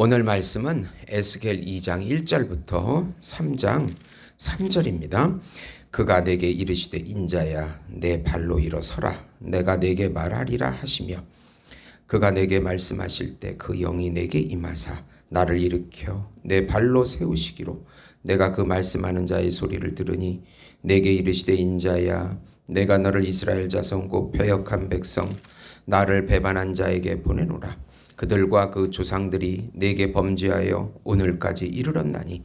오늘 말씀은 에스겔 2장 1절부터 3장 3절입니다. 그가 내게 이르시되 인자야 내 발로 일어서라 내가 내게 말하리라 하시며 그가 내게 말씀하실 때 그 영이 내게 임하사 나를 일으켜 내 발로 세우시기로 내가 그 말씀하는 자의 소리를 들으니 내게 이르시되 인자야 내가 너를 이스라엘 자손 곧 패역한 백성 나를 배반한 자에게 보내노라. 그들과 그 조상들이 내게 범죄하여 오늘까지 이르렀나니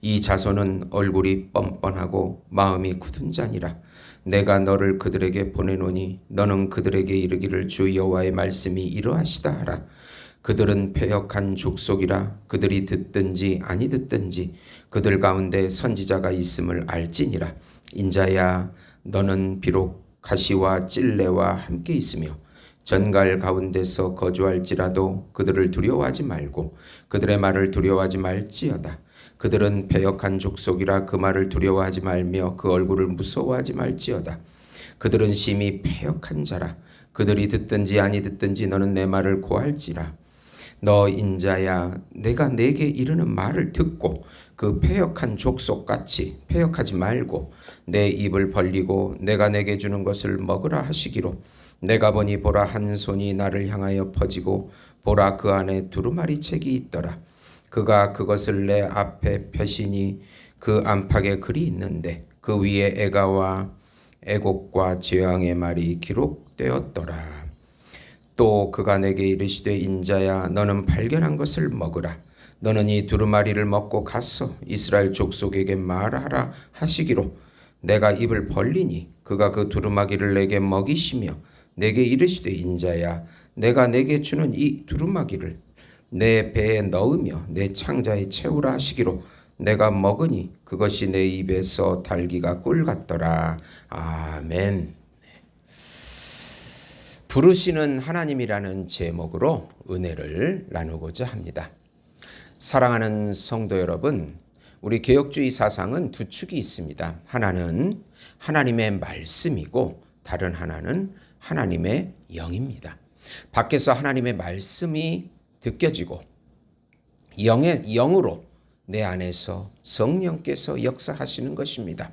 이 자손은 얼굴이 뻔뻔하고 마음이 굳은 자니라. 내가 너를 그들에게 보내노니 너는 그들에게 이르기를 주 여호와의 말씀이 이러하시다 하라. 그들은 패역한 족속이라. 그들이 듣든지 아니 듣든지 그들 가운데 선지자가 있음을 알지니라. 인자야 너는 비록 가시와 찔레와 함께 있으며 전갈 가운데서 거주할지라도 그들을 두려워하지 말고 그들의 말을 두려워하지 말지어다. 그들은 패역한 족속이라 그 말을 두려워하지 말며 그 얼굴을 무서워하지 말지어다. 그들은 심히 패역한 자라. 그들이 듣든지 아니 듣든지 너는 내 말을 고할지라. 너 인자야 내가 내게 이르는 말을 듣고 그 패역한 족속같이 패역하지 말고 내 입을 벌리고 내가 내게 주는 것을 먹으라 하시기로 내가 보니 보라 한 손이 나를 향하여 퍼지고 보라 그 안에 두루마리 책이 있더라. 그가 그것을 내 앞에 펴시니 그 안팎에 글이 있는데 그 위에 애가와 애곡과 재앙의 말이 기록되었더라. 또 그가 내게 이르시되 인자야 너는 발견한 것을 먹으라. 너는 이 두루마리를 먹고 가서 이스라엘 족속에게 말하라 하시기로 내가 입을 벌리니 그가 그 두루마기를 내게 먹이시며 내게 이르시되 인자야 내가 내게 주는 이 두루마기를 내 배에 넣으며 내 창자에 채우라 하시기로 내가 먹으니 그것이 내 입에서 달기가 꿀 같더라. 아멘. 부르시는 하나님이라는 제목으로 은혜를 나누고자 합니다. 사랑하는 성도 여러분, 우리 개혁주의 사상은 두 축이 있습니다. 하나는 하나님의 말씀이고 다른 하나는 하나님의 영입니다. 밖에서 하나님의 말씀이 느껴지고 영으로 내 안에서 성령께서 역사하시는 것입니다.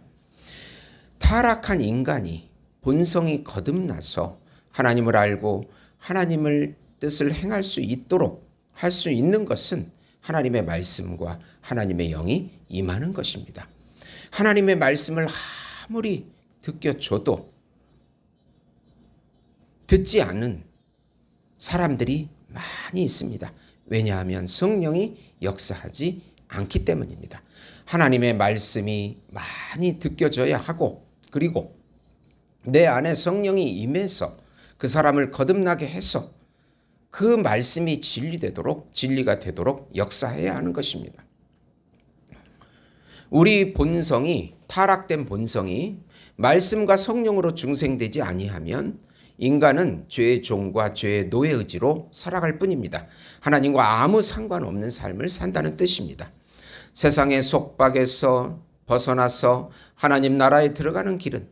타락한 인간이 본성이 거듭나서 하나님을 알고 하나님의 뜻을 행할 수 있도록 할 수 있는 것은 하나님의 말씀과 하나님의 영이 임하는 것입니다. 하나님의 말씀을 아무리 느껴줘도 듣지 않는 사람들이 많이 있습니다. 왜냐하면 성령이 역사하지 않기 때문입니다. 하나님의 말씀이 많이 느껴져야 하고 그리고 내 안에 성령이 임해서 그 사람을 거듭나게 해서 그 말씀이 진리가 되도록 역사해야 하는 것입니다. 우리 본성이 타락된 본성이 말씀과 성령으로 중생되지 아니하면 인간은 죄의 종과 죄의 노예 의지로 살아갈 뿐입니다. 하나님과 아무 상관없는 삶을 산다는 뜻입니다. 세상의 속박에서 벗어나서 하나님 나라에 들어가는 길은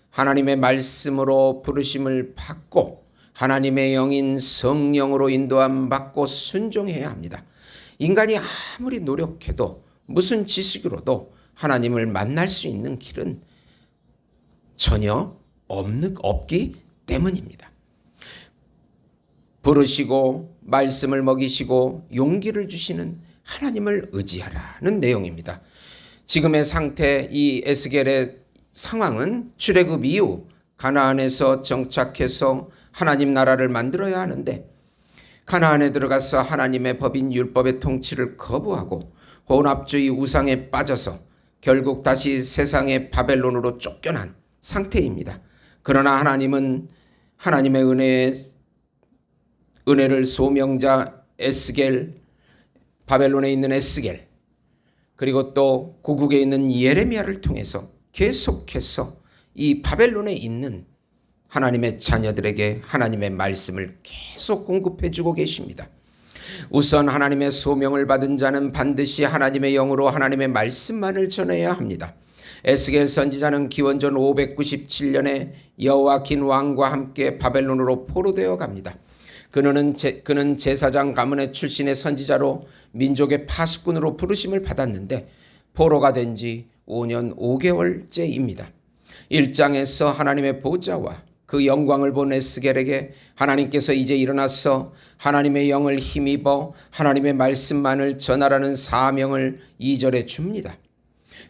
하나님의 말씀으로 부르심을 받고 하나님의 영인 성령으로 인도함 받고 순종해야 합니다. 인간이 아무리 노력해도 무슨 지식으로도 하나님을 만날 수 있는 길은 전혀 없기 때문입니다. 부르시고 말씀을 먹이시고 용기를 주시는 하나님을 의지하라는 내용입니다. 지금의 상태 이 에스겔의 상황은 출애굽 이후 가나안에서 정착해서 하나님 나라를 만들어야 하는데 가나안에 들어가서 하나님의 법인 율법의 통치를 거부하고 혼합주의 우상에 빠져서 결국 다시 세상의 바벨론으로 쫓겨난 상태입니다. 그러나 하나님은 하나님의 은혜를 소명자 에스겔, 바벨론에 있는 에스겔, 그리고 또 고국에 있는 예레미야를 통해서 계속해서 이 바벨론에 있는 하나님의 자녀들에게 하나님의 말씀을 계속 공급해 주고 계십니다. 우선 하나님의 소명을 받은 자는 반드시 하나님의 영으로 하나님의 말씀만을 전해야 합니다. 에스겔 선지자는 기원전 597년에 여호와긴 왕과 함께 바벨론으로 포로되어 갑니다. 그는 제사장 가문의 출신의 선지자로 민족의 파수꾼으로 부르심을 받았는데 포로가 된 지 5년 5개월째입니다. 1장에서 하나님의 보좌와 그 영광을 본 에스겔에게 하나님께서 이제 일어나서 하나님의 영을 힘입어 하나님의 말씀만을 전하라는 사명을 2절에 줍니다.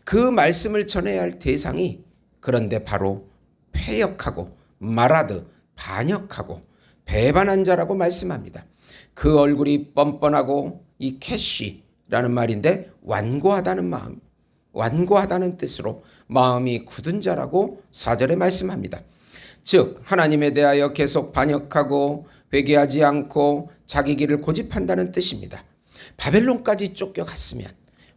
그 말씀을 전해야 할 대상이 그런데 바로 패역하고 말하듯 반역하고 배반한 자라고 말씀합니다. 그 얼굴이 뻔뻔하고 이 캐시라는 말인데 완고하다는 마음, 완고하다는 뜻으로 마음이 굳은 자라고 4절에 말씀합니다. 즉 하나님에 대하여 계속 반역하고 회개하지 않고 자기 길을 고집한다는 뜻입니다. 바벨론까지 쫓겨갔으면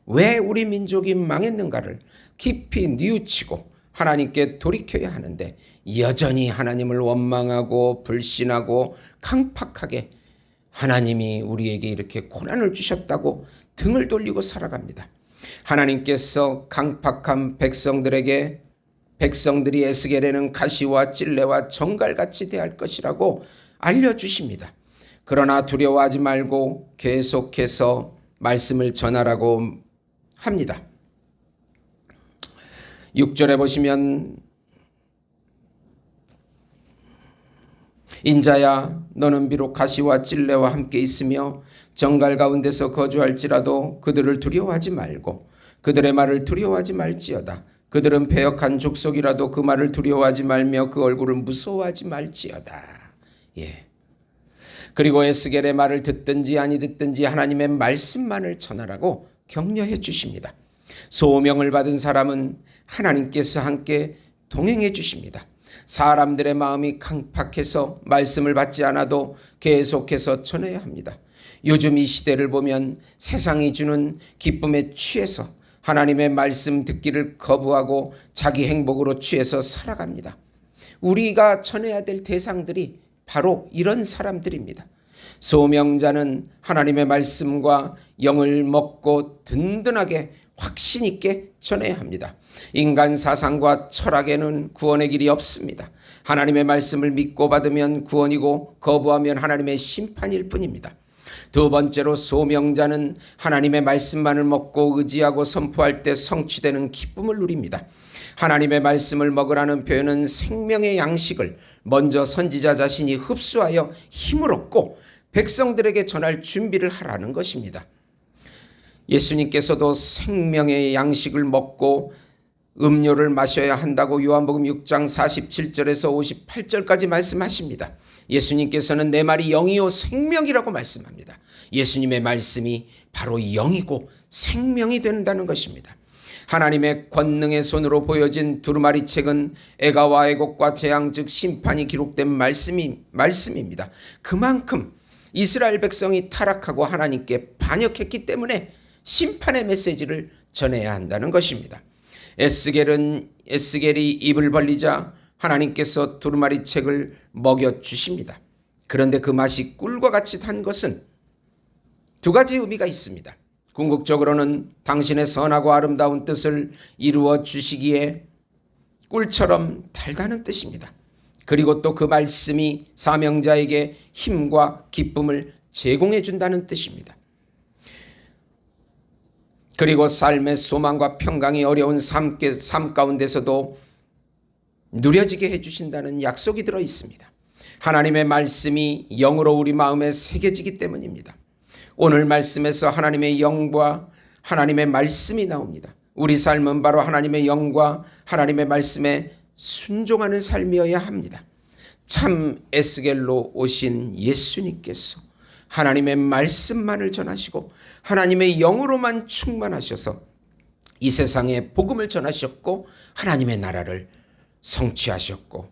왜 우리 민족이 망했는가를 깊이 뉘우치고 하나님께 돌이켜야 하는데 여전히 하나님을 원망하고 불신하고 강팍하게 하나님이 우리에게 이렇게 고난을 주셨다고 등을 돌리고 살아갑니다. 하나님께서 강팍한 백성들이 에스겔에는 가시와 찔레와 정갈같이 대할 것이라고 알려주십니다. 그러나 두려워하지 말고 계속해서 말씀을 전하라고 합니다. 6절에 보시면 인자야 너는 비록 가시와 찔레와 함께 있으며 정갈 가운데서 거주할지라도 그들을 두려워하지 말고 그들의 말을 두려워하지 말지어다. 그들은 패역한 족속이라도 그 말을 두려워하지 말며 그 얼굴을 무서워하지 말지어다. 예. 그리고 에스겔의 말을 듣든지 아니 듣든지 하나님의 말씀만을 전하라고 격려해 주십니다. 소명을 받은 사람은 하나님께서 함께 동행해 주십니다. 사람들의 마음이 강팍해서 말씀을 받지 않아도 계속해서 전해야 합니다. 요즘 이 시대를 보면 세상이 주는 기쁨에 취해서 하나님의 말씀 듣기를 거부하고 자기 행복으로 취해서 살아갑니다. 우리가 전해야 될 대상들이 바로 이런 사람들입니다. 소명자는 하나님의 말씀과 영을 먹고 든든하게 확신 있게 전해야 합니다. 인간 사상과 철학에는 구원의 길이 없습니다. 하나님의 말씀을 믿고 받으면 구원이고 거부하면 하나님의 심판일 뿐입니다. 두 번째로 소명자는 하나님의 말씀만을 먹고 의지하고 선포할 때 성취되는 기쁨을 누립니다. 하나님의 말씀을 먹으라는 표현은 생명의 양식을 먼저 선지자 자신이 흡수하여 힘을 얻고 백성들에게 전할 준비를 하라는 것입니다. 예수님께서도 생명의 양식을 먹고 음료를 마셔야 한다고 요한복음 6장 47절에서 58절까지 말씀하십니다. 예수님께서는 내 말이 영이요 생명이라고 말씀합니다. 예수님의 말씀이 바로 영이고 생명이 된다는 것입니다. 하나님의 권능의 손으로 보여진 두루마리 책은 애가와 애곡과 재앙 즉 심판이 기록된 말씀입니다. 그만큼 이스라엘 백성이 타락하고 하나님께 반역했기 때문에 심판의 메시지를 전해야 한다는 것입니다. 에스겔이 입을 벌리자 하나님께서 두루마리 책을 먹여주십니다. 그런데 그 맛이 꿀과 같이 단 것은 두 가지 의미가 있습니다. 궁극적으로는 당신의 선하고 아름다운 뜻을 이루어 주시기에 꿀처럼 달다는 뜻입니다. 그리고 또 그 말씀이 사명자에게 힘과 기쁨을 제공해 준다는 뜻입니다. 그리고 삶의 소망과 평강이 어려운 삶 가운데서도 누려지게 해주신다는 약속이 들어 있습니다. 하나님의 말씀이 영으로 우리 마음에 새겨지기 때문입니다. 오늘 말씀에서 하나님의 영과 하나님의 말씀이 나옵니다. 우리 삶은 바로 하나님의 영과 하나님의 말씀에 순종하는 삶이어야 합니다. 참 에스겔로 오신 예수님께서 하나님의 말씀만을 전하시고 하나님의 영으로만 충만하셔서 이 세상에 복음을 전하셨고 하나님의 나라를 성취하셨고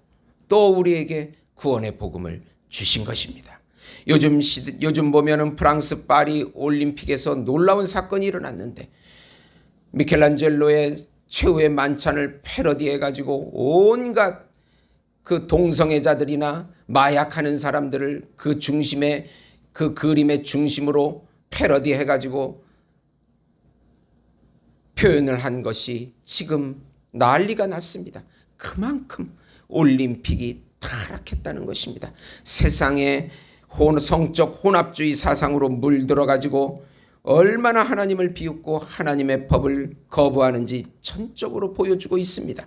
또 우리에게 구원의 복음을 주신 것입니다. 요즘 보면은 프랑스 파리 올림픽에서 놀라운 사건이 일어났는데 미켈란젤로의 최후의 만찬을 패러디해 가지고 온갖 그 동성애자들이나 마약하는 사람들을 그 중심에 그 그림의 중심으로 패러디해 가지고 표현을 한 것이 지금 난리가 났습니다. 그만큼 올림픽이 타락했다는 것입니다. 세상의 성적 혼합주의 사상으로 물들어가지고 얼마나 하나님을 비웃고 하나님의 법을 거부하는지 전적으로 보여주고 있습니다.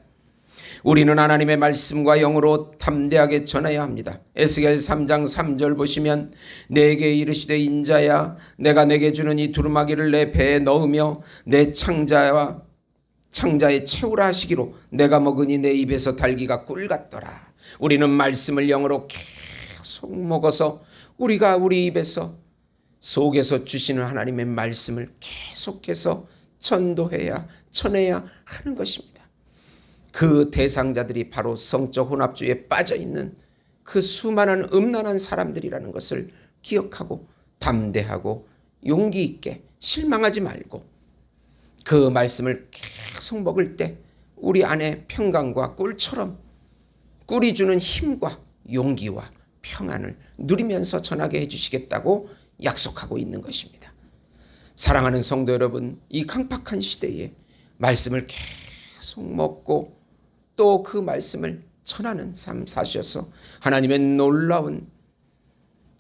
우리는 하나님의 말씀과 영으로 담대하게 전해야 합니다. 에스겔 3장 3절 보시면 내게 이르시되 인자야 내가 내게 주는 이 두루마기를 내 배에 넣으며 내 창자에 채우라 하시기로 내가 먹으니 내 입에서 달기가 꿀 같더라. 우리는 말씀을 영으로 계속 먹어서 우리가 우리 입에서 속에서 주시는 하나님의 말씀을 계속해서 전도해야 전해야 하는 것입니다. 그 대상자들이 바로 성적 혼합주의에 빠져있는 그 수많은 음란한 사람들이라는 것을 기억하고 담대하고 용기 있게 실망하지 말고 그 말씀을 계속 먹을 때 우리 안에 평강과 꿀처럼 꿀이 주는 힘과 용기와 평안을 누리면서 전하게 해주시겠다고 약속하고 있는 것입니다. 사랑하는 성도 여러분, 이 강팍한 시대에 말씀을 계속 먹고 또 그 말씀을 전하는 삶 사셔서 하나님의 놀라운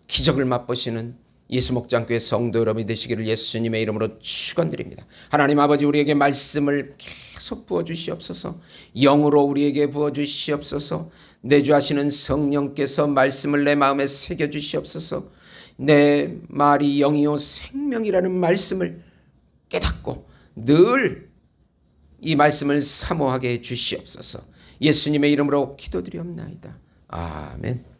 기적을 맛보시는 예수목장교회 성도 여러분이 되시기를 예수님의 이름으로 축원드립니다. 하나님 아버지 우리에게 말씀을 계속 부어주시옵소서. 영으로 우리에게 부어주시옵소서. 내주하시는 성령께서 말씀을 내 마음에 새겨주시옵소서. 내 말이 영이요 생명이라는 말씀을 깨닫고 늘 이 말씀을 사모하게 해 주시옵소서. 예수님의 이름으로 기도드리옵나이다. 아멘.